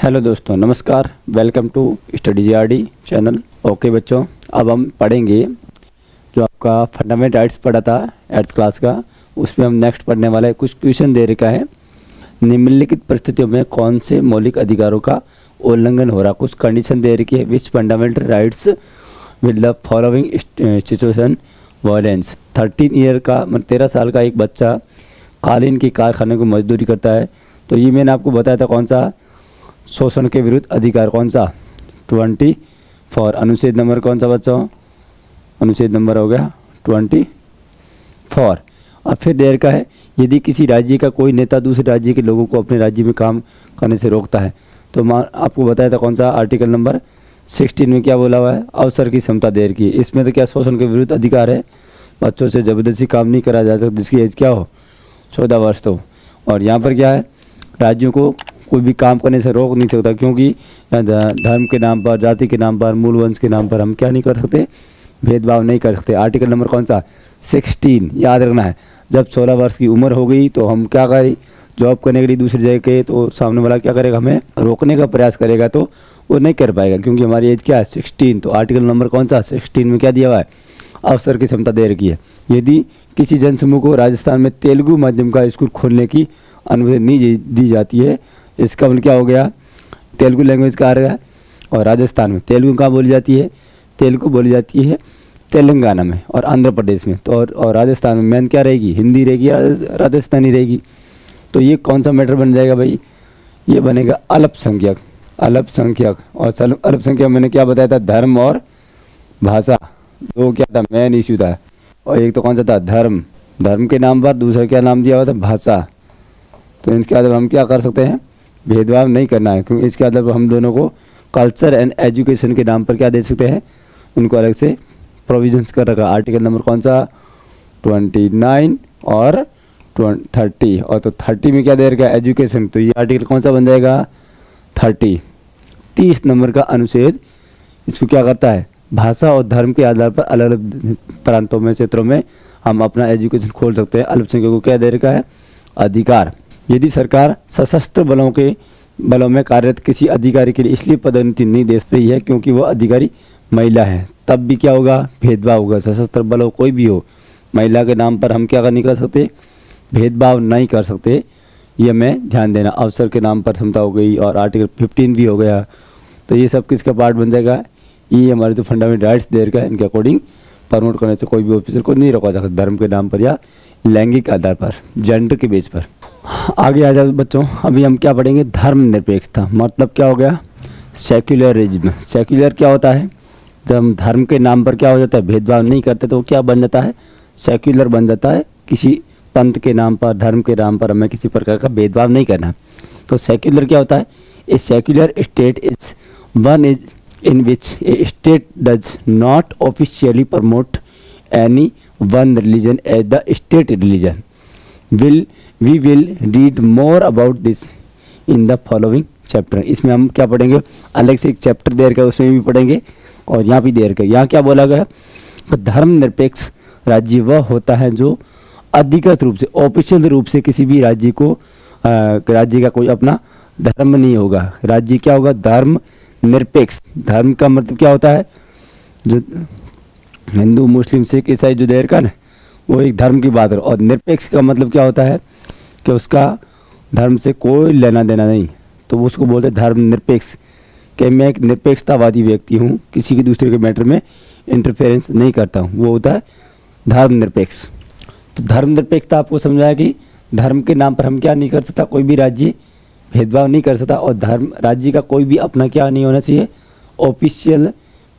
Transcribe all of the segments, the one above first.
Hello दोस्तों, नमस्कार। Welcome to study GRD channel. Okay बच्चों, अब हम पढ़ेंगे जो आपका फंडामेंटल राइट्स पढ़ा था 8th क्लास का, उसमें हम नेक्स्ट पढ़ने वाला है। कुछ क्वेश्चन दे रखा है, निम्नलिखित परिस्थितियों में कौन से मौलिक अधिकारों का उल्लंघन हो रहा। कुछ कंडीशन दे रखी है। Which fundamental rights with the following situation violence. 13 year का 13 साल का एक बच्चा कालीन की कारखाने को मजदूरी करता है। तो ये मैंने आपको बताया था कौन सा शोषण के विरुद्ध अधिकार, कौन सा 24। अनुच्छेद नंबर कौन सा बच्चों? अनुच्छेद नंबर हो गया 24। अब फिर देर का है, यदि किसी राज्य का कोई नेता दूसरे राज्य के लोगों को अपने राज्य में काम करने से रोकता है तो आपको बताया था कौन सा आर्टिकल नंबर 16 में क्या बोला हुआ है, अवसर की क्षमता देर की। इसमें तो क्या शोषण के विरुद्ध अधिकार है, बच्चों से जबरदस्ती काम नहीं करा जा सकता जिसकी एज क्या हो 14 वर्ष तो। और यहाँ पर क्या है, राज्यों को कोई भी काम करने से रोक नहीं सकता, क्योंकि धर्म के नाम पर, जाति के नाम पर, मूल वंश के नाम पर हम क्या नहीं कर सकते, भेदभाव नहीं कर सकते। आर्टिकल नंबर कौन सा 16 याद रखना है। जब 16 वर्ष की उम्र हो गई तो हम क्या करें, जॉब करने के लिए दूसरी जगह के, तो सामने वाला क्या करेगा, हमें रोकने का प्रयास करेगा तो वो नहीं कर पाएगा, क्योंकि हमारी एज क्या है 16। तो आर्टिकल नंबर कौन सा 16 में क्या दिया हुआ है, अवसर की क्षमता दे रखी है। यदि किसी जनसमूह को राजस्थान में तेलुगु माध्यम का स्कूल खोलने की अनुमति नहीं दी जाती है, इसका मतलब क्या हो गया, तेलुगु लैंग्वेज का आ रहा है। और राजस्थान में तेलुगु कहाँ बोली जाती है, तेलुगु बोली जाती है तेलंगाना में और आंध्र प्रदेश में। तो और राजस्थान में मेन क्या रहेगी, हिंदी रहेगी या राजस्थानी रहेगी। तो ये कौन सा मैटर बन जाएगा भाई, ये बनेगा अल्पसंख्यक। अल्पसंख्यक और अल्पसंख्यक मैंने क्या बताया था, धर्म और भाषा, दो क्या था मेन इश्यू था। और एक तो कौन सा था, धर्म, धर्म के नाम पर दूसरा क्या नाम दिया हुआ था, भाषा। तो इसके आधार पर हम क्या कर सकते हैं, भेदभाव नहीं करना है, क्योंकि इसके आधार पर हम दोनों को कल्चर एंड एजुकेशन के नाम पर क्या दे सकते हैं, उनको अलग से प्रोविजंस कर रखा। आर्टिकल नंबर कौन सा 29 और 30। और तो 30 में क्या दे रखा है, एजुकेशन। तो ये आर्टिकल कौन सा बन जाएगा 30 नंबर का अनुच्छेद। इसको क्या करता है, भाषा और धर्म के आधार पर अलग अलग प्रांतों में, क्षेत्रों में हम अपना एजुकेशन खोल सकते हैं। अल्पसंख्यकों को क्या दे रखा है, अधिकार। यदि सरकार सशस्त्र बलों में कार्यरत किसी अधिकारी के लिए इसलिए पदोन्नति नहीं दे रही है क्योंकि वह अधिकारी महिला है, तब भी क्या होगा, भेदभाव होगा। सशस्त्र बल कोई भी हो, महिला के नाम पर हम क्या नहीं कर सकते, भेदभाव नहीं कर सकते। ये हमें ध्यान देना। अवसर के नाम पर क्षमता हो गई और आर्टिकल 15 भी हो गया। तो ये सब किसका पार्ट बन जाएगा, ये हमारे जो फंडामेंटल राइट्स दे रखा है, इनके अकॉर्डिंग प्रमोट करने से कोई भी ऑफिसर को नहीं रोका जा सकता, धर्म के नाम पर या लैंगिक आधार पर, जेंडर के बेस पर। आगे आ जाओ बच्चों, अभी हम क्या पढ़ेंगे, धर्मनिरपेक्षता। मतलब क्या हो गया, सेक्युलरिज्म। सेक्युलर क्या होता है, जब हम धर्म के नाम पर क्या हो जाता है, भेदभाव नहीं करते तो क्या बन जाता है, सेक्युलर बन जाता है। किसी पंथ के नाम पर, धर्म के नाम पर हमें किसी प्रकार का भेदभाव नहीं करना। तो सेक्युलर क्या होता है, a secular state is one is in which a state does not officially promote any one religion as the state religion. We will read more about this in the following chapter. इसमें हम क्या पढ़ेंगे, अलग से एक chapter दे रखा है, उसमें भी पढ़ेंगे और यहाँ भी दे रखा है। यहाँ क्या बोला गया, तो धर्मनिरपेक्ष राज्य वह होता है जो अधिकृत रूप से, ऑफिशियल रूप से किसी भी राज्य को, राज्य का कोई अपना धर्म नहीं होगा। राज्य क्या होगा, धर्म निरपेक्ष। धर्म का मतलब क्या होता है, जो हिंदू मुस्लिम सिख ईसाई जो देर का ना, वो एक धर्म की बात है। और निरपेक्ष का मतलब क्या होता है कि उसका धर्म से कोई लेना देना नहीं, तो उसको बोलते हैं धर्म निरपेक्ष। कि मैं एक निरपेक्षतावादी व्यक्ति हूँ, किसी के दूसरे के मैटर में इंटरफेरेंस नहीं करता हूँ, वो होता है धर्म निरपेक्ष। तो धर्म निरपेक्षता आपको समझाया कि धर्म के नाम पर हम क्या नहीं कर सकता, कोई भी राज्य भेदभाव नहीं कर सकता। और धर्म, राज्य का कोई भी अपना क्या नहीं होना चाहिए, ऑफिशियल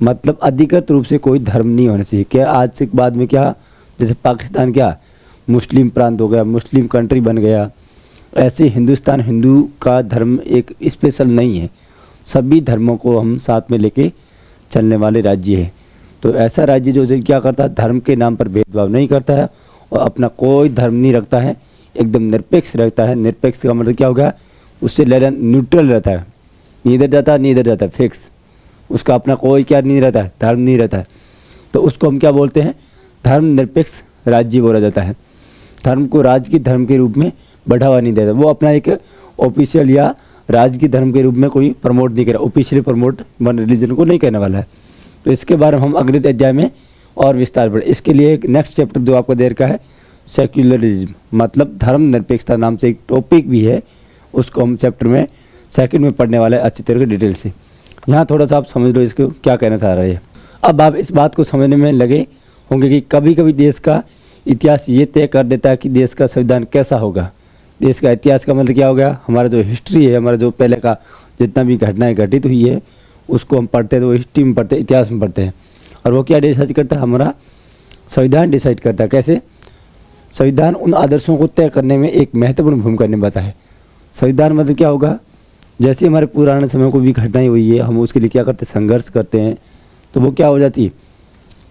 मतलब अधिकृत रूप से कोई धर्म नहीं होना चाहिए। क्या आज से बाद में क्या, जैसे पाकिस्तान क्या मुस्लिम प्रांत हो गया, मुस्लिम कंट्री बन गया, ऐसे हिंदुस्तान हिंदू का धर्म एक स्पेशल नहीं है, सभी धर्मों को हम साथ में लेके चलने वाले राज्य है। तो ऐसा राज्य जो क्या करता है, धर्म के नाम पर भेदभाव नहीं करता है और अपना कोई धर्म नहीं रखता है, एकदम निरपेक्ष रहता है। निरपेक्ष का मतलब क्या होगा, उससे लेना न्यूट्रल रहता है, नीदर जाता नीदर जाता, फिक्स। उसका अपना कोई क्या नहीं रहता है, धर्म नहीं रहता है। तो उसको हम क्या बोलते हैं, धर्म निरपेक्ष राज्य बोला जाता है। धर्म को राज्य की धर्म के रूप में बढ़ावा नहीं देता, वो अपना एक ऑफिशियल या राजकीय धर्म के रूप में कोई प्रमोट नहीं करा, ऑफिशियली प्रमोट वन रिलीजन को नहीं करने वाला है। तो इसके बारे में हम अगले अध्याय में और विस्तार बढ़े। इसके लिए एक नेक्स्ट चैप्टर जो आपको दे रखा है सेक्युलरिज्म, मतलब धर्म निरपेक्षता नाम से एक टॉपिक भी है, उसको हम चैप्टर में सेकंड में पढ़ने वाले हैं अच्छी तरह के डिटेल से। यहाँ थोड़ा सा आप समझ लो इसको क्या कहना चाह रहे हैं। अब आप इस बात को समझने में लगे होंगे कि कभी कभी देश का इतिहास ये तय कर देता है कि देश का संविधान कैसा होगा। देश का इतिहास का मतलब क्या हो गया, हमारा जो हिस्ट्री है, हमारा जो पहले का जितना भी घटनाएं घटित हुई है उसको हम पढ़ते हैं, तो वो हिस्ट्री में पढ़ते हैं, इतिहास में पढ़ते हैं। और वो क्या डिसाइड करता है, हमारा संविधान डिसाइड करता है। कैसे? संविधान उन आदर्शों को तय करने में एक महत्वपूर्ण भूमिका निभाता है। संविधान मतलब क्या होगा, जैसे हमारे पुराने समय को भी घटनाएं हुई है, हम उसके लिए क्या करते हैं, संघर्ष करते हैं, तो वो क्या हो जाती है,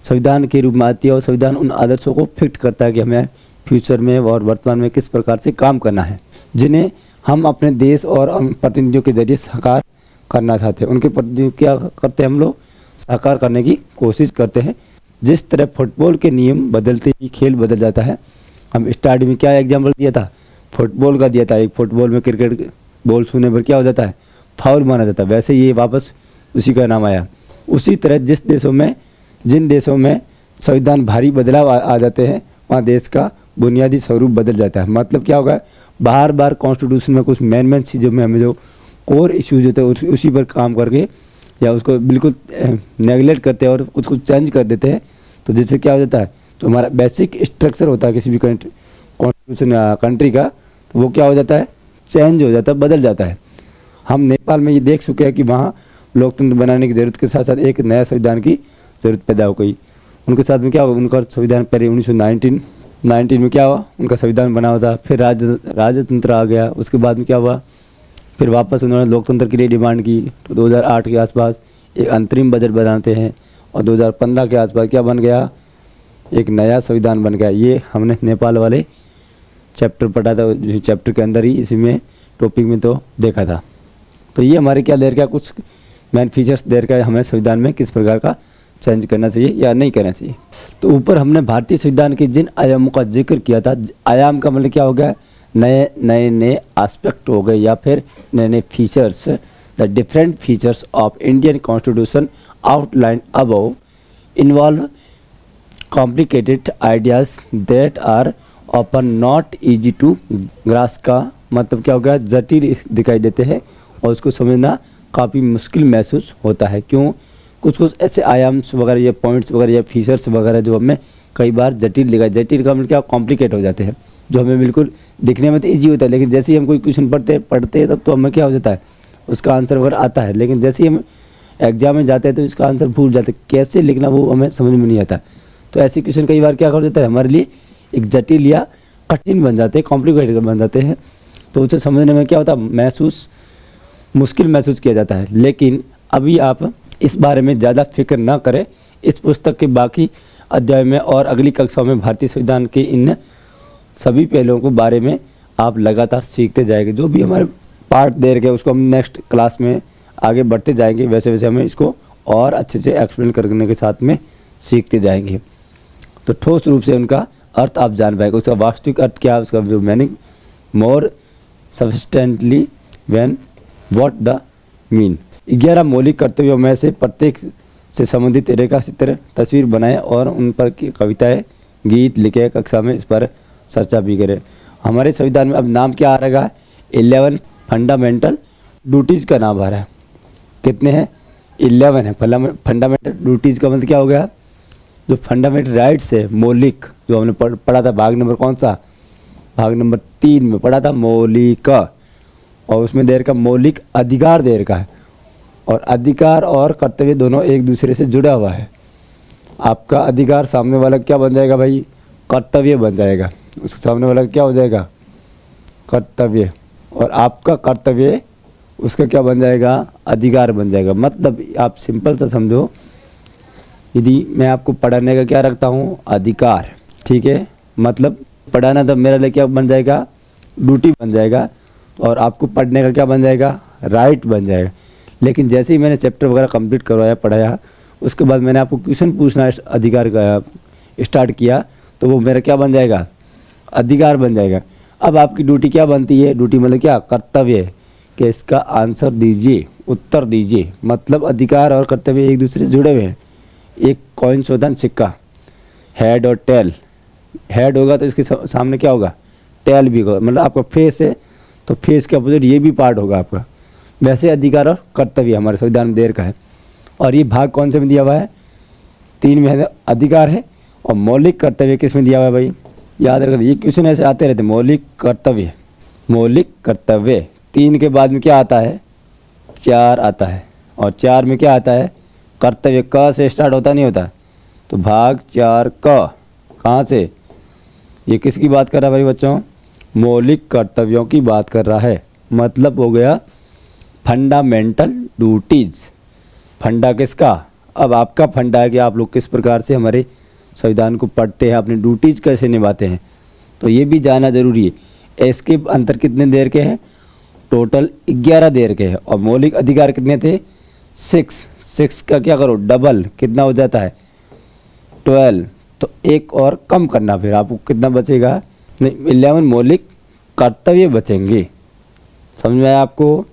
संविधान के रूप में आती है। और संविधान उन आदर्शों को फिक्स करता है कि हमें फ्यूचर में और वर्तमान में किस प्रकार से काम करना है, जिन्हें हम अपने देश और प्रतिनिधियों के जरिए साकार करना चाहते हैं। उनके प्रतिनिधि क्या करते हैं, हम लोग साकार करने की कोशिश करते हैं। जिस तरह फुटबॉल के नियम बदलते ही खेल बदल जाता है। हम स्टार्टिंग में क्या एग्जाम्पल दिया था, फुटबॉल का दिया था। एक फुटबॉल में क्रिकेट बॉल छूने पर क्या हो जाता है, फाउल माना जाता है, वैसे ये वापस उसी का नाम आया। उसी तरह जिन देशों में संविधान भारी बदलाव आ जाते हैं, वहाँ देश का बुनियादी स्वरूप बदल जाता है। मतलब क्या होगा, बार बार कॉन्स्टिट्यूशन में कुछ मेन चीज़ों में हमें जो कोर इश्यूज होते हैं उसी पर काम करके या उसको बिल्कुल नेगलेक्ट करते हैं और कुछ चेंज कर देते हैं, तो जिससे क्या हो जाता है, तो हमारा बेसिक स्ट्रक्चर होता है किसी भी कॉन्स्टिट्यूशन कंट्री का, तो वो क्या हो जाता है, चेंज हो जाता है, बदल जाता है। हम नेपाल में ये देख चुके हैं कि वहाँ लोकतंत्र बनाने की ज़रूरत के साथ साथ एक नया संविधान की ज़रूरत पैदा हो गई। उनके साथ में क्या हुआ, उनका संविधान पहले 1919 में क्या हुआ, उनका संविधान बना हुआ था, फिर राजतंत्र आ गया। उसके बाद में क्या हुआ, फिर वापस उन्होंने लोकतंत्र के लिए डिमांड की। तो 2008 के आसपास एक अंतरिम बजट बनाते हैं और 2015 के आसपास क्या बन गया, एक नया संविधान बन गया। ये हमने नेपाल वाले चैप्टर पढ़ा था, चैप्टर के अंदर ही इसी में टॉपिक में तो देखा था। तो ये हमारे क्या देर का कुछ मेन फीचर्स देर का हमें संविधान में किस प्रकार का चेंज करना चाहिए या नहीं करना चाहिए। तो ऊपर हमने भारतीय संविधान के जिन आयामों का जिक्र किया था, आयाम का मतलब क्या हो गया, नए एस्पेक्ट हो गए या फिर नए features. The different features of Indian constitution outline above involve complicated ideas that are often not easy to grasp. का मतलब क्या हो गया, जटिल दिखाई देते हैं और उसको समझना काफ़ी मुश्किल महसूस होता है। क्यों, कुछ ऐसे आयाम्स वगैरह या पॉइंट्स वगैरह या फीचर्स वगैरह जो हमें कई बार जटिल दिखाई, जटिल का मतलब क्या, कॉम्प्लिकेट हो जाते हैं, जो हमें बिल्कुल दिखने में तो ईजी होता है, लेकिन जैसे ही हम कोई क्वेश्चन पढ़ते हैं तब तो हमें क्या हो जाता है, उसका आंसर वगैरह आता है, लेकिन जैसे ही हम एग्जाम में जाते हैं तो इसका आंसर भूल जाते हैं, कैसे लिखना वो हमें समझ में नहीं आता। तो ऐसे क्वेश्चन कई बार क्या कर देता है, हमारे लिए एक जटिल या कठिन बन जाते हैं, कॉम्प्लिकेटेड बन जाते हैं। तो उसे समझने में क्या होता है, मुश्किल महसूस किया जाता है। लेकिन अभी आप इस बारे में ज़्यादा फिक्र ना करें। इस पुस्तक के बाकी अध्याय में और अगली कक्षाओं में भारतीय संविधान के इन सभी पहलुओं के बारे में आप लगातार सीखते जाएंगे। जो भी हमारे पार्ट दे रखे उसको हम नेक्स्ट क्लास में आगे बढ़ते जाएंगे, वैसे वैसे हमें इसको और अच्छे से एक्सप्लेन करने के साथ में सीखते जाएंगे। तो ठोस रूप से उनका अर्थ आप जान पाएंगे, उसका वास्तविक अर्थ क्या है, उसका जो meaning more sufficiently when what the mean. 11 मौलिक कर्तव्यों में से प्रत्येक से संबंधित रेखा चित्र तस्वीर बनाए और उन पर की कविताएं गीत लिखे, कक्षा में इस पर चर्चा भी करें। हमारे संविधान में अब नाम क्या आ रहेगा, 11 फंडामेंटल ड्यूटीज़ का नाम आ रहा है। कितने हैं, 11 है। फंडामेंटल ड्यूटीज़ का मतलब क्या हो गया, जो फंडामेंटल राइट्स है, मौलिक, जो हमने पढ़ा था भाग नंबर कौन सा, भाग नंबर 3 में पढ़ा था मौलिक, और उसमें देर का मौलिक अधिकार देर का है। और अधिकार और कर्तव्य दोनों एक दूसरे से जुड़ा हुआ है। आपका अधिकार सामने वाला क्या बन जाएगा भाई, कर्तव्य बन जाएगा। उसके सामने वाला क्या हो जाएगा, कर्तव्य, और आपका कर्तव्य उसका क्या बन जाएगा, अधिकार बन जाएगा। मतलब आप सिंपल सा समझो, यदि मैं आपको पढ़ाने का क्या रखता हूँ, अधिकार, ठीक है, मतलब पढ़ाना तो मेरा लिए क्या बन जाएगा, ड्यूटी बन जाएगा, और आपको पढ़ने का क्या बन जाएगा, राइट बन जाएगा। लेकिन जैसे ही मैंने चैप्टर वगैरह कंप्लीट करवाया, पढ़ाया, उसके बाद मैंने आपको क्वेश्चन पूछना अधिकार का स्टार्ट किया, तो वो मेरा क्या बन जाएगा, अधिकार बन जाएगा। अब आपकी ड्यूटी क्या बनती है, ड्यूटी मतलब क्या, कर्तव्य, कि इसका आंसर दीजिए, उत्तर दीजिए। मतलब अधिकार और कर्तव्य एक दूसरे से जुड़े हुए हैं। एक कॉइन्स होता है सिक्का, हेड और टेल। हेड होगा तो इसके सामने क्या होगा, टेल भी होगा। मतलब आपका फेस है तो फेस के अपोजिट ये भी पार्ट होगा आपका। वैसे अधिकार और कर्तव्य हमारे संविधान में दे रखा है। और ये भाग कौन से में दिया हुआ है, 3 में है, अधिकार है। और मौलिक कर्तव्य किस में दिया हुआ है भाई, याद रखना। ये क्वेश्चन ऐसे आते रहते, मौलिक कर्तव्य, मौलिक कर्तव्य। 3 के बाद में क्या आता है, 4 आता है। और 4 में क्या आता है, कर्तव्य। क से स्टार्ट होता नहीं होता। तो भाग 4 क कहाँ से, ये किसकी बात कर रहा है भाई बच्चों, मौलिक कर्तव्यों की बात कर रहा है। मतलब हो गया फंडामेंटल ड्यूटीज। फंडा किसका, अब आपका फंडा है कि आप लोग किस प्रकार से हमारे संविधान को पढ़ते हैं, अपनी ड्यूटीज कैसे निभाते हैं। तो ये भी जानना जरूरी है। इसके अंतर कितने देर के हैं, टोटल 11 देर के हैं। और मौलिक अधिकार कितने थे, 6 का क्या करो डबल, कितना हो जाता है 12। तो एक और कम करना, फिर आपको कितना बचेगा, नहीं 11 मौलिक कर्तव्य बचेंगे। समझ में आया आपको।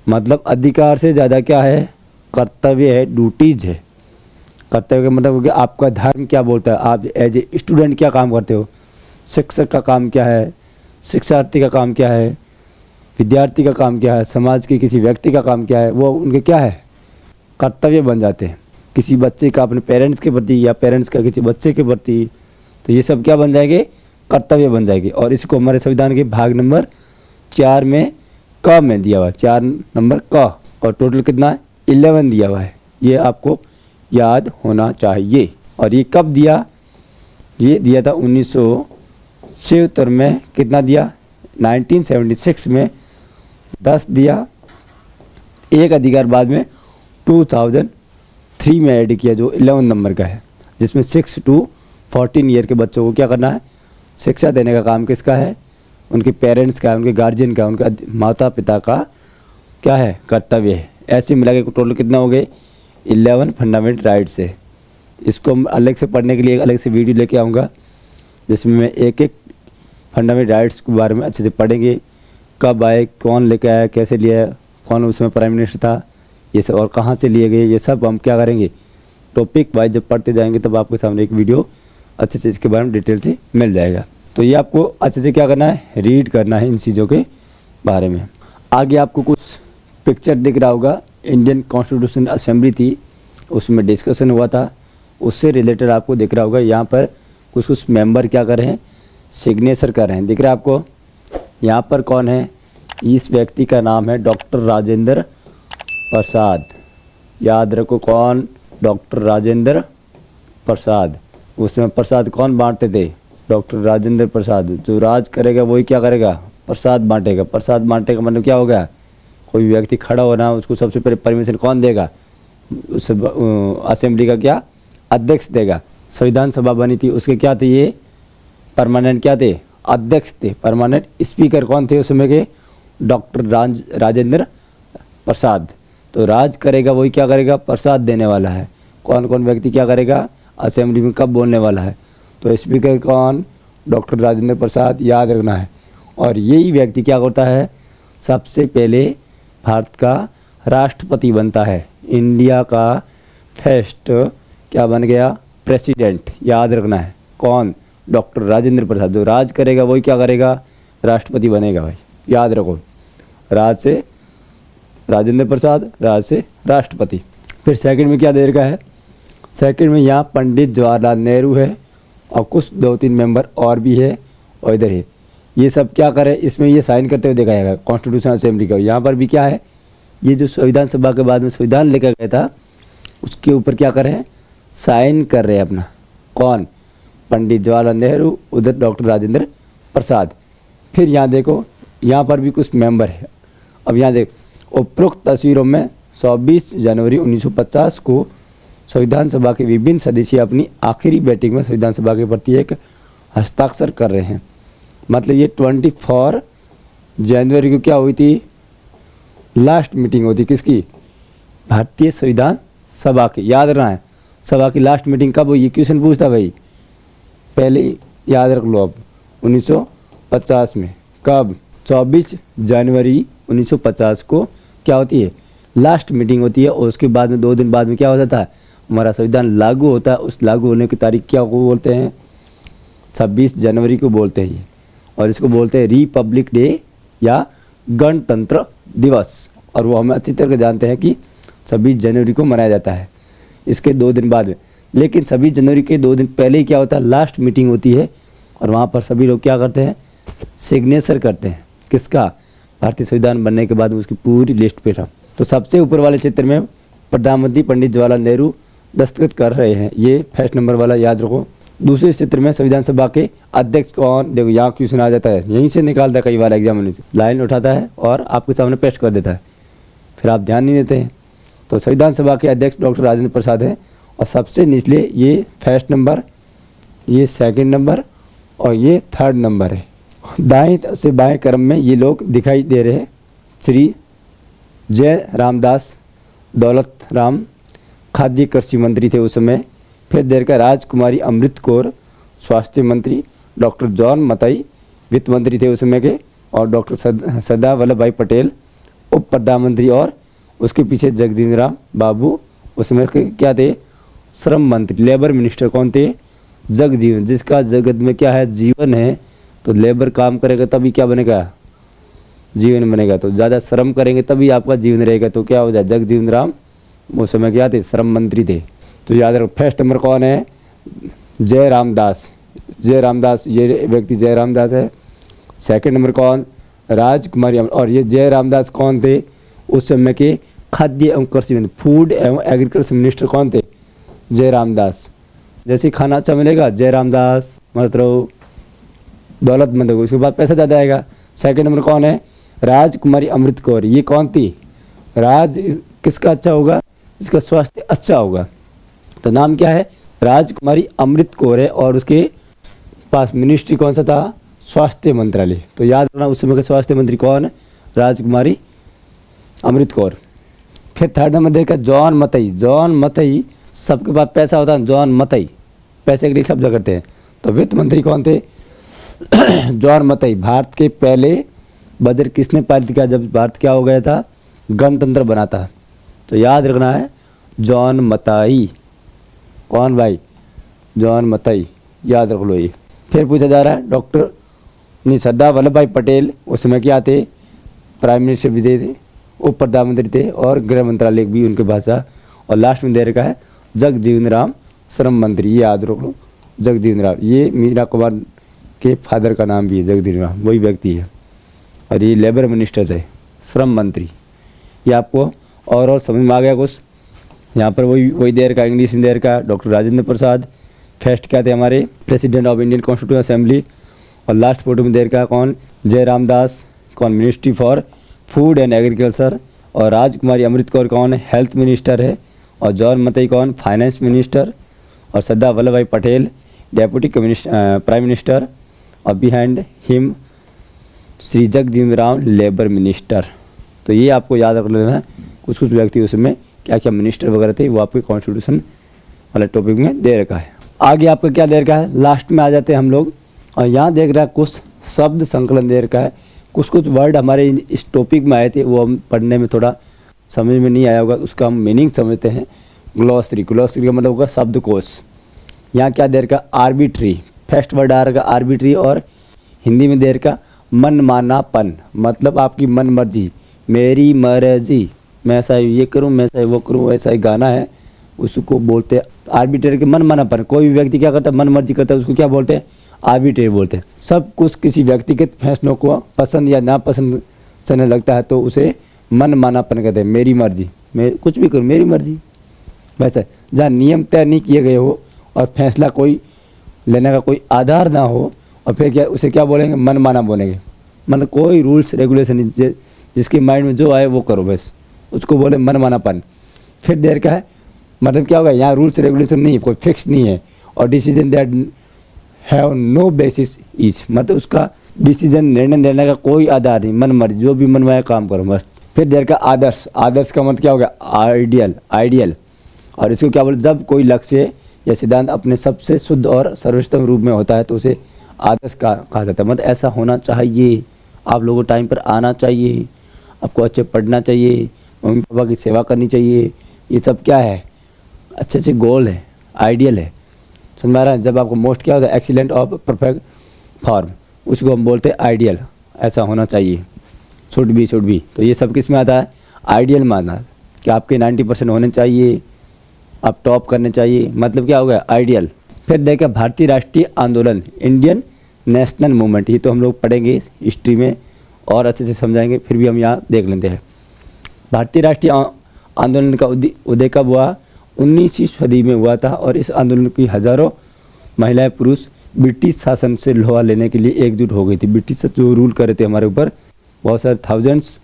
मतलब अधिकार से ज़्यादा क्या है, कर्तव्य है, ड्यूटीज है। कर्तव्य का मतलब हो गया आपका धर्म क्या बोलता है, आप एज ए स्टूडेंट क्या काम करते हो, शिक्षक का काम क्या है, शिक्षार्थी का काम क्या है, विद्यार्थी का काम क्या है, समाज के किसी व्यक्ति का काम क्या है, वो उनके क्या है, कर्तव्य बन जाते हैं। किसी बच्चे का अपने पेरेंट्स के प्रति या पेरेंट्स का किसी बच्चे के प्रति, तो ये सब क्या बन जाएंगे, कर्तव्य बन जाएंगे। और इसको हमारे संविधान के भाग नंबर 4 में क में दिया हुआ है, 4 नंबर क। और टोटल कितना है 11 दिया हुआ है। ये आपको याद होना चाहिए। और ये कब दिया, ये दिया था 1977 में। कितना दिया, 1976 में 10 दिया। एक अधिकार बाद में 2003 में ऐड किया जो 11 नंबर का है, जिसमें 6 to 14 ईयर के बच्चों को क्या करना है, शिक्षा देने का काम किसका है, उनके पेरेंट्स का है, उनके गार्जियन का, उनका माता पिता का क्या है, कर्तव्य है। ऐसे मिला के टोटल कितना हो गए 11 फंडामेंटल राइट्स है। इसको हम अलग से पढ़ने के लिए एक अलग से वीडियो लेके आऊँगा, जिसमें मैं एक एक फंडामेंटल राइट्स के बारे में अच्छे से पढ़ेंगे। कब आए, कौन लेके आया, कैसे लिया, कौन उसमें प्राइम मिनिस्टर था, ये सब, और कहाँ से लिए गए, ये सब हम क्या करेंगे टॉपिक वाइज जब पढ़ते जाएंगे तब आपके सामने एक वीडियो अच्छे से इसके बारे में डिटेल से मिल जाएगा। तो ये आपको अच्छे से क्या करना है, रीड करना है इन चीज़ों के बारे में। आगे आपको कुछ पिक्चर दिख रहा होगा, इंडियन कॉन्स्टिट्यूशन असेंबली थी, उसमें डिस्कशन हुआ था, उससे रिलेटेड आपको दिख रहा होगा। यहाँ पर कुछ कुछ मेंबर क्या कर रहे हैं, सिग्नेचर कर रहे हैं, दिख रहा है आपको। यहाँ पर कौन है, इस व्यक्ति का नाम है डॉक्टर राजेंद्र प्रसाद। याद रखो कौन, डॉक्टर राजेंद्र प्रसाद। उसमें प्रसाद कौन बांटते थे, डॉक्टर राजेंद्र प्रसाद। जो राज करेगा वही क्या करेगा, प्रसाद बांटेगा। प्रसाद बांटेगा का मतलब क्या हो गया, कोई व्यक्ति खड़ा होना, उसको सबसे पहले परमिशन कौन देगा, उस असेंबली का क्या अध्यक्ष देगा। संविधान सभा बनी थी, उसके क्या थे, ये परमानेंट क्या थे, अध्यक्ष थे। परमानेंट स्पीकर कौन थे उसमें के, डॉक्टर राजेंद्र प्रसाद। तो राज करेगा वही क्या करेगा, प्रसाद देने वाला है। कौन कौन व्यक्ति क्या करेगा, असेंबली में कब बोलने वाला है, तो स्पीकर कौन, डॉक्टर राजेंद्र प्रसाद, याद रखना है। और यही व्यक्ति क्या करता है, सबसे पहले भारत का राष्ट्रपति बनता है। इंडिया का फर्स्ट क्या बन गया, प्रेसिडेंट, याद रखना है। कौन, डॉक्टर राजेंद्र प्रसाद। जो राज करेगा वही क्या करेगा, राष्ट्रपति बनेगा भाई, याद रखो। राज से राजेंद्र प्रसाद, राज से राष्ट्रपति। फिर सेकंड में क्या दे रखा है, सेकंड में यहाँ पंडित जवाहरलाल नेहरू है और कुछ 2-3 मेंबर और भी है, और इधर है। ये सब क्या करे, इसमें ये साइन करते हुए देखा जाएगा कॉन्स्टिट्यूशन असेंबली का। यहाँ पर भी क्या है, ये जो संविधान सभा के बाद में संविधान लेकर गया था उसके ऊपर क्या कर रहे हैं, साइन कर रहे हैं अपना। कौन, पंडित जवाहरलाल नेहरू, उधर डॉक्टर राजेंद्र प्रसाद। फिर यहाँ देखो, यहाँ पर भी कुछ मेंबर है। अब यहाँ देख, उपरोक्त तस्वीरों में 24 जनवरी 1950 को संविधान सभा के विभिन्न सदस्य अपनी आखिरी बैठक में संविधान सभा के प्रति एक हस्ताक्षर कर रहे हैं। मतलब ये 24 जनवरी को क्या हुई थी, लास्ट मीटिंग होती किसकी, भारतीय संविधान सभा की। याद रखना है, सभा की लास्ट मीटिंग कब हुई, ये क्वेश्चन पूछता भाई, पहले याद रख लो। अब 1950 में कब, 24 जनवरी 1950 को क्या होती है, लास्ट मीटिंग होती है, और उसके बाद में 2 दिन बाद में क्या हो जाता है, हमारा संविधान लागू होता है। उस लागू होने की तारीख क्या को बोलते हैं, 26 जनवरी को बोलते हैं ये, और इसको बोलते हैं रिपब्लिक डे या गणतंत्र दिवस। और वो हम अच्छी तरह जानते हैं कि 26 जनवरी को मनाया जाता है इसके 2 दिन बाद में। लेकिन 26 जनवरी के 2 दिन पहले ही क्या होता है, लास्ट मीटिंग होती है, और वहाँ पर सभी लोग क्या करते हैं, सिग्नेचर करते हैं। किसका, भारतीय संविधान बनने के बाद उसकी पूरी लिस्ट पे था। तो सबसे ऊपर वाले चित्र में प्रधानमंत्री पंडित जवाहरलाल नेहरू दस्तखत कर रहे हैं, ये फर्स्ट नंबर वाला याद रखो। दूसरे चित्र में संविधान सभा के अध्यक्ष कौन, देखो यहाँ क्वेश्चन आ जाता है, यहीं से निकालता है कई बार एग्जाम में से, लाइन उठाता है और आपके सामने पेस्ट कर देता है, फिर आप ध्यान नहीं देते हैं। तो संविधान सभा के अध्यक्ष डॉक्टर राजेंद्र प्रसाद हैं, और सबसे निचले ये फर्स्ट नंबर, ये सेकंड नंबर, और ये थर्ड नंबर है। दाएं से बाएं क्रम में ये लोग दिखाई दे रहे हैं। श्री जय रामदास दौलत राम खाद्य कृषि मंत्री थे उस समय। फिर देर का राजकुमारी अमृत कौर स्वास्थ्य मंत्री, डॉक्टर जॉन मताई वित्त मंत्री थे उस समय के, और डॉक्टर सरदार वल्लभ भाई पटेल उप प्रधानमंत्री, और उसके पीछे जगजीवन राम बाबू उसमें क्या थे, श्रम मंत्री, लेबर मिनिस्टर कौन थे, जगजीवन। जिसका जगत में क्या है, जीवन है, तो लेबर काम करेगा तभी क्या बनेगा, जीवन बनेगा। तो ज़्यादा श्रम करेंगे तभी आपका जीवन रहेगा। तो क्या हो जाए, जगजीवन राम उस समय क्या थे, श्रम मंत्री थे। तो याद रखो फर्स्ट नंबर कौन है, जय रामदास, जय रामदास, ये व्यक्ति जय रामदास है। सेकंड नंबर कौन, राजकुमारी, और ये जय रामदास कौन थे, उस समय के खाद्य एवं कृषि मंत्री, फूड एवं एग्रीकल्चर मिनिस्टर कौन थे, जय रामदास। जैसे खाना अच्छा मिलेगा, जय रामदास, मतलब दौलतमंद होगा, उसके बाद पैसा ज़्यादा आएगा। सेकंड नंबर कौन है, राजकुमारी अमृत कौर, ये कौन थी, राज किसका अच्छा होगा, इसका स्वास्थ्य अच्छा होगा। तो नाम क्या है, राजकुमारी अमृत कौर है, और उसके पास मिनिस्ट्री कौन सा था, स्वास्थ्य मंत्रालय। तो याद रखना उस समय का स्वास्थ्य मंत्री कौन है, राजकुमारी अमृत कौर। फिर थर्ड नंबर देखा जॉन मताई, जॉन मताई, सबके पास पैसा होता है, जॉन मताई पैसे के लिए सब जगह करते हैं। तो वित्त मंत्री कौन थे, जॉन मताई। भारत के पहले बजट किसने पारित किया जब भारत क्या हो गया था, गणतंत्र बना था। तो याद रखना है जॉन मताई, कौन भाई, जॉन मताई, याद रख लो ये। फिर पूछा जा रहा है डॉक्टर सरदार वल्लभ भाई पटेल उस समय क्या थे, प्राइम मिनिस्टर भी थे, उप प्रधानमंत्री थे, और गृह मंत्रालय भी उनके पास था। और लास्ट में दे रखा है जगजीवन राम श्रम मंत्री, ये याद रख लो, जगजीवन राम, ये मीरा कुमार के फादर का नाम भी है जगजीवन राम, वही व्यक्ति है। और ये लेबर मिनिस्टर थे, श्रम मंत्री। ये आपको और समझ में आ गया कुछ। यहाँ पर वही देर का इंग्लिश में देर का डॉक्टर राजेंद्र प्रसाद, फर्स्ट क्या थे हमारे president of Indian constitution assembly. और लास्ट फोटो में देर का कौन, जय रामदास कौन, ministry for food and agriculture. और राजकुमारी अमृत कौर कौन, हेल्थ मिनिस्टर है। और जॉन मताई कौन, फाइनेंस मिनिस्टर। और सरदार वल्लभ भाई पटेल डेप्यूटी प्राइम मिनिस्टर। और behind him Shri Jagjivan Ram labour minister. तो ये आपको याद रख लेना है, कुछ कुछ व्यक्ति उसमें क्या क्या मिनिस्टर वगैरह थे, वो आपके कॉन्स्टिट्यूशन वाले टॉपिक में दे रखा है। आगे आपका क्या दे रखा है, लास्ट में आ जाते हैं हम लोग। और यहाँ देख रहा है कुछ शब्द संकलन दे रखा है, कुछ कुछ वर्ड हमारे इस टॉपिक में आए थे, वो हम पढ़ने में थोड़ा समझ में नहीं आया होगा, उसका हम मीनिंग समझते हैं। ग्लॉसरी, ग्लॉसरी का मतलब होगा शब्दकोश। यहाँ क्या दे रखा है, आर्बिट्री, फर्स्ट वर्ड आ रखा आर्बिट्री, और हिंदी में दे रखा मनमानापन, मतलब आपकी मन मर्जी, मेरी मर्जी, मैं ऐसा ये करूँ, मैं ऐसा वो करूँ, ऐसा ही गाना है, उसको बोलते हैं आर्बिट्री के मनमानापन। कोई भी व्यक्ति क्या करता है, मन मर्जी करता है, उसको क्या बोलते हैं, आर्बिट्री बोलते हैं। सब कुछ किसी व्यक्तिगत फैसलों को पसंद या नापसंद करने लगता है तो उसे मनमानापन कहते हैं। मेरी मर्जी, मैं कुछ भी करूँ, मेरी मर्जी, वैसे जहाँ नियम तय नहीं किए गए हो और फैसला कोई लेने का कोई आधार ना हो, और फिर क्या उसे क्या बोलेंगे, मनमाना बोलेंगे। मतलब कोई रूल्स रेगुलेशन नहीं, जिसके माइंड में जो आए वो करो, बस उसको बोले मनमानापन। फिर देर का है मतलब क्या होगा, यहाँ रूल्स रेगुलेशन नहीं है, कोई फिक्स नहीं है। और decision that have no basis each, मतलब उसका डिसीजन निर्णय लेने का कोई आधार नहीं, मन मर्जी, जो भी मनवाया काम करो बस। फिर देर का आदर्श, आदर्श का मतलब क्या होगा, आइडियल, आइडियल। और इसको क्या बोलते, जब कोई लक्ष्य या सिद्धांत अपने सबसे शुद्ध और सर्वोत्तम रूप में होता है तो उसे आदर्श कहा जाता है। मतलब ऐसा होना चाहिए, आप लोगों को टाइम पर आना चाहिए, आपको अच्छे पढ़ना चाहिए, मम्मी पापा की सेवा करनी चाहिए। ये सब क्या है, अच्छे अच्छे गोल है, आइडियल है। समझ में आ रहा है। जब आपको मोस्ट क्या होता है, एक्सीलेंट और परफेक्ट फॉर्म, उसको हम बोलते हैं आइडियल, ऐसा होना चाहिए, शुड बी। तो ये सब किस में आता है, आइडियल में आता है कि आपके 90% होने चाहिए, आप टॉप करने चाहिए, मतलब क्या हो गया, आइडियल। फिर देखा भारतीय राष्ट्रीय आंदोलन, इंडियन नेशनल मूवमेंट, ये तो हम लोग पढ़ेंगे हिस्ट्री में और अच्छे से समझाएंगे, फिर भी हम यहाँ देख लेते हैं। भारतीय राष्ट्रीय आंदोलन का उदय कब हुआ, 19वीं सदी में हुआ था, और इस आंदोलन की हजारों महिलाएं पुरुष ब्रिटिश शासन से लोहा लेने के लिए एकजुट हो गई थी। ब्रिटिश जो रूल कर रहे थे हमारे ऊपर, बहुत सारे थाउजेंड्स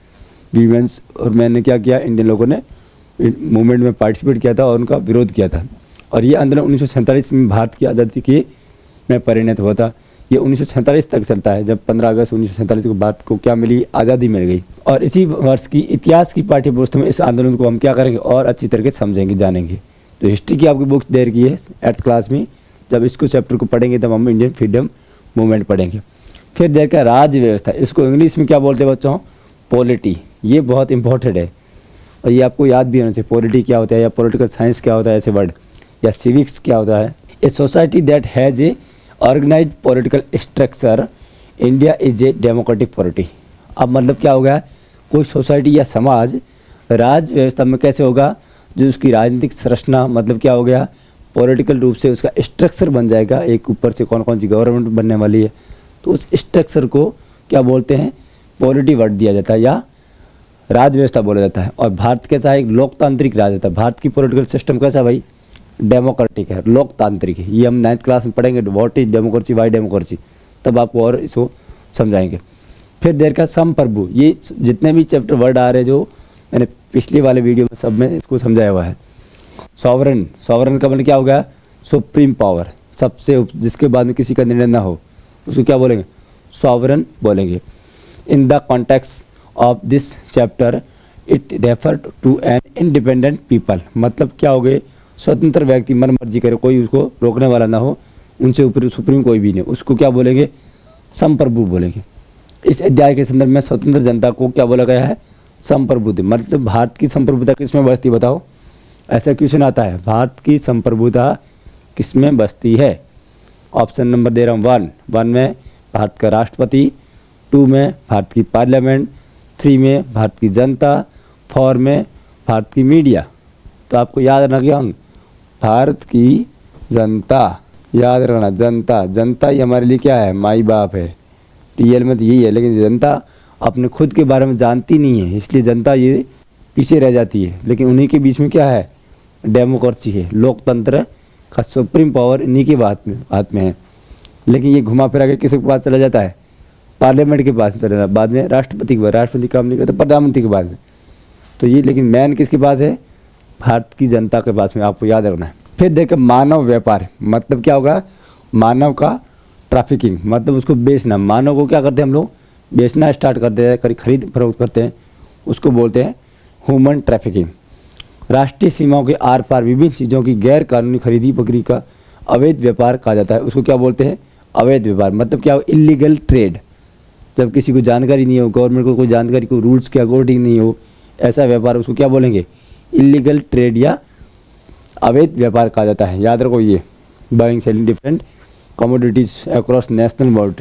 वीमेंस और मैन ने क्या किया, इंडियन लोगों ने मूवमेंट में पार्टिसिपेट किया था और उनका विरोध किया था। और ये आंदोलन 1947 में भारत की आज़ादी के में परिणत हुआ था। ये 1947 तक चलता है, जब 15 अगस्त 1947 को भारत को क्या मिली, आज़ादी मिल गई। और इसी वर्ष की इतिहास की पाठ्य पुस्तक में इस आंदोलन को हम क्या करेंगे और अच्छी तरीके से समझेंगे, जानेंगे। तो हिस्ट्री की आपकी बुक्स दे रखी है 8th क्लास में, जब इसको चैप्टर को पढ़ेंगे तब हम इंडियन फ्रीडम मूवमेंट पढ़ेंगे। फिर देखा राज्य व्यवस्था, इसको इंग्लिश में क्या बोलते हैं बच्चों, पॉलिटी। ये बहुत इंपॉर्टेंट है और ये आपको याद भी होना चाहिए, पॉलिटी क्या होता है या पॉलिटिकल साइंस क्या होता है ऐसे वर्ड, या सिविक्स क्या होता है। A society that has a organised political structure, India is a democratic polity. अब मतलब क्या हो गया, कोई सोसाइटी या समाज राज्य व्यवस्था में कैसे होगा, जो उसकी राजनीतिक संरचना, मतलब क्या हो गया, पॉलिटिकल रूप से उसका स्ट्रक्चर बन जाएगा, एक ऊपर से कौन कौन सी गवर्नमेंट बनने वाली है, तो उस स्ट्रक्चर को क्या बोलते हैं, पॉलिटी वर्ड दिया जाता है या राज्य व्यवस्था बोला जाता है। और भारत कैसा है, एक लोकतांत्रिक राज्य था। भारत की पॉलिटिकल सिस्टम कैसा भाई, डेमोक्रेटिक है, लोकतांत्रिक है। ये हम 9th क्लास में पढ़ेंगे, what is democracy, Y democracy, तब आपको और इसको समझाएंगे। फिर देर का संप्रभु, ये जितने भी चैप्टर वर्ड आ रहे हैं जो मैंने पिछले वाले वीडियो में सब में इसको समझाया हुआ है। सॉवरन, सॉवरन का मतलब क्या हो गया, सुप्रीम पावर, सबसे जिसके बाद में किसी का निर्णय ना हो, उसको क्या बोलेंगे, सॉवरन बोलेंगे। In the context of this chapter it refer to an independent people, मतलब क्या हो गए, स्वतंत्र व्यक्ति, मन मर्जी करे, कोई उसको रोकने वाला ना हो, उनसे ऊपर सुप्रीम कोई भी नहीं, उसको क्या बोलेंगे, संप्रभु बोलेंगे। इस अध्याय के संदर्भ में स्वतंत्र जनता को क्या बोला गया है, संप्रभुता। मतलब भारत की संप्रभुता किसमें बसती बताओ, ऐसा क्वेश्चन आता है, भारत की संप्रभुता किसमें बसती है। ऑप्शन नंबर दे रहा हूँ, 1 में भारत का राष्ट्रपति, 2 में भारत की पार्लियामेंट, 3 में भारत की जनता, 4 में भारत की मीडिया। तो आपको याद रखना क्या, भारत की जनता, याद रखना, जनता, जनता ये हमारे लिए क्या है, माई बाप है, टीएल में तो यही है। लेकिन जनता अपने खुद के बारे में जानती नहीं है, इसलिए जनता ये पीछे रह जाती है। लेकिन उन्हीं के बीच में क्या है, डेमोक्रेसी है, लोकतंत्र का सुप्रीम पावर इन्हीं के हाथ में है। लेकिन ये घुमा फिरा के किसी के पास चला जाता है, पार्लियामेंट के पास चला जाता है, बाद में राष्ट्रपति के पास, राष्ट्रपति काम नहीं करता, प्रधानमंत्री के पास में। तो ये लेकिन मैन किसके पास है, भारत की जनता के पास में, आपको याद रखना है। फिर देखो मानव व्यापार, मतलब क्या होगा, मानव का ट्रैफिकिंग, मतलब उसको बेचना। मानव को क्या करते हैं हम लोग, बेचना स्टार्ट करते हैं, खरीद फरोख्त करते हैं, उसको बोलते हैं ह्यूमन ट्रैफिकिंग। राष्ट्रीय सीमाओं के आर पार विभिन्न चीज़ों की गैर कानूनी खरीदी बिक्री का अवैध व्यापार कहा जाता है, उसको क्या बोलते हैं, अवैध व्यापार। मतलब क्या हो, इलीगल ट्रेड, जब किसी को जानकारी नहीं हो, गवर्नमेंट को कोई जानकारी को रूल्स के अकॉर्डिंग नहीं हो, ऐसा व्यापार उसको क्या बोलेंगे, इलीगल ट्रेड या अवैध व्यापार कहा जाता है। याद रखो ये, buying selling different commodities across national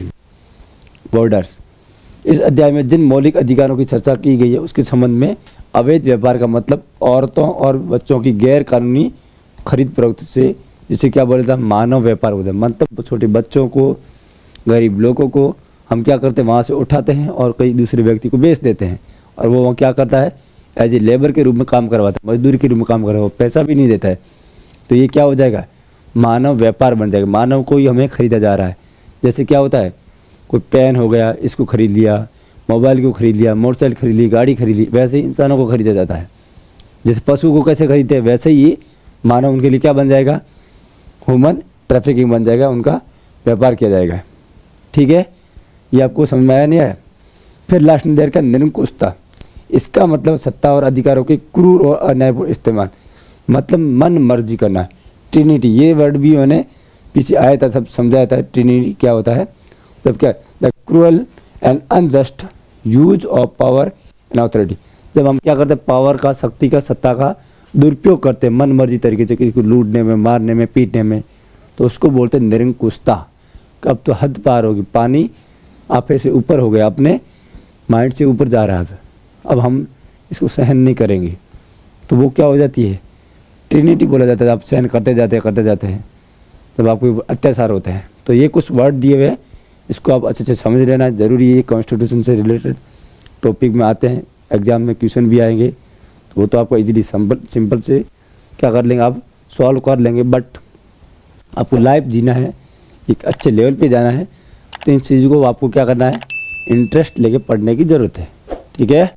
borders. इस अध्याय में जिन मौलिक अधिकारों की चर्चा की गई है उसके संबंध में अवैध व्यापार का मतलब औरतों और बच्चों की गैर कानूनी खरीद फरोख्त से, जिसे क्या बोले था, मानव व्यापार होता है। मतलब छोटे बच्चों को, गरीब लोगों को हम क्या करते हैं, वहाँ से उठाते हैं और कई दूसरे व्यक्ति को बेच देते हैं, और वो क्या करता है, एज ए लेबर के रूप में काम करवाता है, मजदूरी के रूप में काम करवाता है, पैसा भी नहीं देता है। तो ये क्या हो जाएगा, मानव व्यापार बन जाएगा। मानव को ही हमें खरीदा जा रहा है। जैसे क्या होता है, कोई पेन हो गया, इसको खरीद लिया, मोबाइल को खरीद लिया, मोटरसाइकिल खरीद ली, गाड़ी खरीद ली, वैसे ही इंसानों को खरीदा जाता है। जैसे पशु को कैसे खरीदते हैं, वैसे ही मानव उनके लिए क्या बन जाएगा, ह्यूमन ट्रैफिकिंग बन जाएगा, उनका व्यापार किया जाएगा। ठीक है, ये आपको समझ में आया नहीं आया। फिर लास्ट में देर का निरंकुशता, इसका मतलब सत्ता और अधिकारों के क्रूर और अन्यायपूर्ण इस्तेमाल, मतलब मन मर्जी करना। ट्रिनिटी, ये वर्ड भी मैंने पीछे आया था, सब समझाया था। ट्रिनिटी क्या होता है, तब क्या, the cruel and unjust use of power and authority. जब हम क्या करते हैं, पावर का, शक्ति का, सत्ता का दुरुपयोग करते हैं मन मर्जी तरीके से, किसी को लूटने में, मारने में, पीटने में, तो उसको बोलते हैं निरंकुशता। कब तो हद पार होगी, पानी आपे से ऊपर हो गया, अपने माइंड से ऊपर जा रहा है, अब हम इसको सहन नहीं करेंगे, तो वो क्या हो जाती है, ट्रिनिटी बोला जाता है। आप सहन करते जाते हैं तब आपको अत्याचार होता है। तो ये कुछ वर्ड दिए हुए हैं, इसको आप अच्छे से समझ लेना ज़रूरी है। कॉन्स्टिट्यूशन से रिलेटेड टॉपिक में आते हैं, एग्जाम में क्वेश्चन भी आएंगे, तो वो तो आपको इजीली सिंपल से क्या कर लेंगे, आप सॉल्व कर लेंगे। बट आपको लाइफ जीना है, एक अच्छे लेवल पे जाना है, तो इन चीज़ों को आपको क्या करना है, इंटरेस्ट लेके पढ़ने की ज़रूरत है। ठीक है।